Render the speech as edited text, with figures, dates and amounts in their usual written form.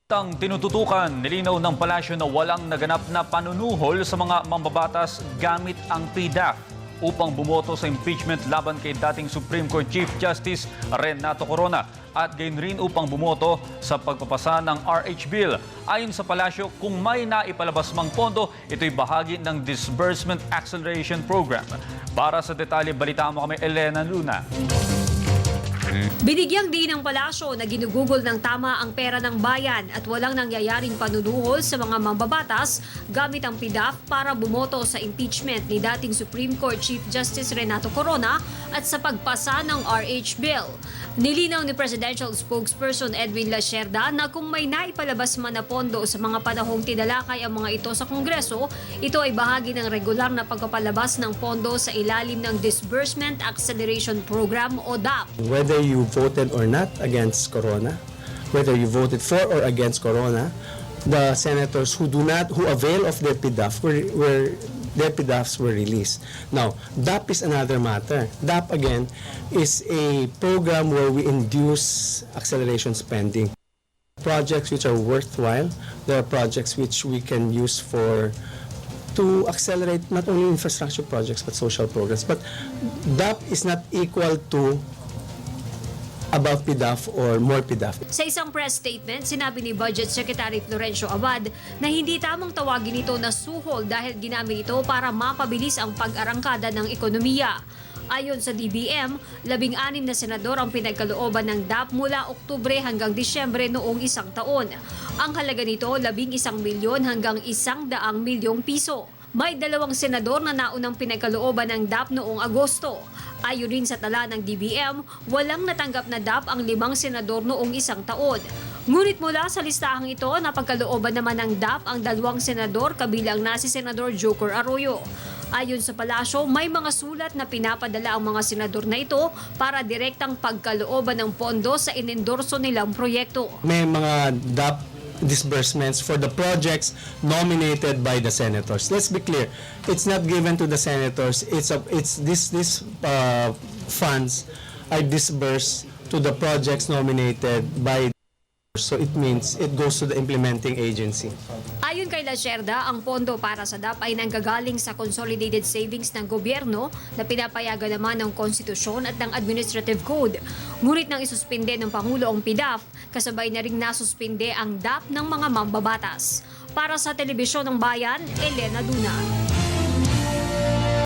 Tang tinututukan, nilinaw ng palasyo na walang naganap na panunuhol sa mga mambabatas gamit ang PDAF upang bumoto sa impeachment laban kay dating Supreme Court Chief Justice Renato Corona at gayon rin upang bumoto sa pagpapasa ng RH Bill. Ayon sa palasyo, kung may naipalabas mang pondo, ito'y bahagi ng Disbursement Acceleration Program. Para sa detalye, balita mo kami Elena Luna. Binigyang din ng palasyo na ginugugol ng tama ang pera ng bayan at walang nangyayaring panunuhol sa mga mambabatas gamit ang PDAF para bumoto sa impeachment ni dating Supreme Court Chief Justice Renato Corona at sa pagpasa ng RH Bill. Nilinaw ni Presidential Spokesperson Edwin Lacerda na kung may naipalabas man na pondo sa mga panahong tinalakay ang mga ito sa Kongreso, ito ay bahagi ng regular na pagpapalabas ng pondo sa ilalim ng Disbursement Acceleration Program o DAP. Whether you voted or not against Corona, whether you voted for or against Corona, the senators who avail of their PDAF their PDAFs were released. Now, DAP is another matter. DAP again is a program where we induce acceleration spending. Projects which are worthwhile, there are projects which we can use to accelerate not only infrastructure projects but social programs. But DAP is not equal to about PDAF or more PDAF. Sa isang press statement, sinabi ni Budget Secretary Florencio Abad na hindi tamang tawagin ito na suhol dahil ginamit ito para mapabilis ang pag-arangkada ng ekonomiya. Ayon sa DBM, 16 na senador ang pinagkalooban ng DAP mula Oktubre hanggang Disyembre noong isang taon. Ang halaga nito, 11 milyon hanggang 100 milyong piso. May 2 senador na naunang pinagkalooban ng DAP noong Agosto. Ayon rin sa tala ng DBM, walang natanggap na DAP ang 5 senador noong isang taon. Ngunit mula sa listahang ito, napagkalooban naman ng DAP ang 2 senador kabilang na si Senador Joker Arroyo. Ayon sa palasyo, may mga sulat na pinapadala ang mga senador na ito para direktang pagkalooban ng pondo sa inendorso nilang proyekto. May mga DAP disbursements for the projects nominated by the senators. Let's be clear, it's not given to the senators. These funds are disbursed to the projects nominated by. So it means it goes to the implementing agency. Ayon kay Lacerda, ang pondo para sa DAP ay nanggagaling sa consolidated savings ng gobyerno na pinapayagan naman ng konstitusyon at ng administrative code. Ngunit nang isuspinde ng Pangulo ang PDAF, kasabay na ring nasuspinde ang DAP ng mga mambabatas. Para sa Telebisyon ng Bayan, Elena Luna.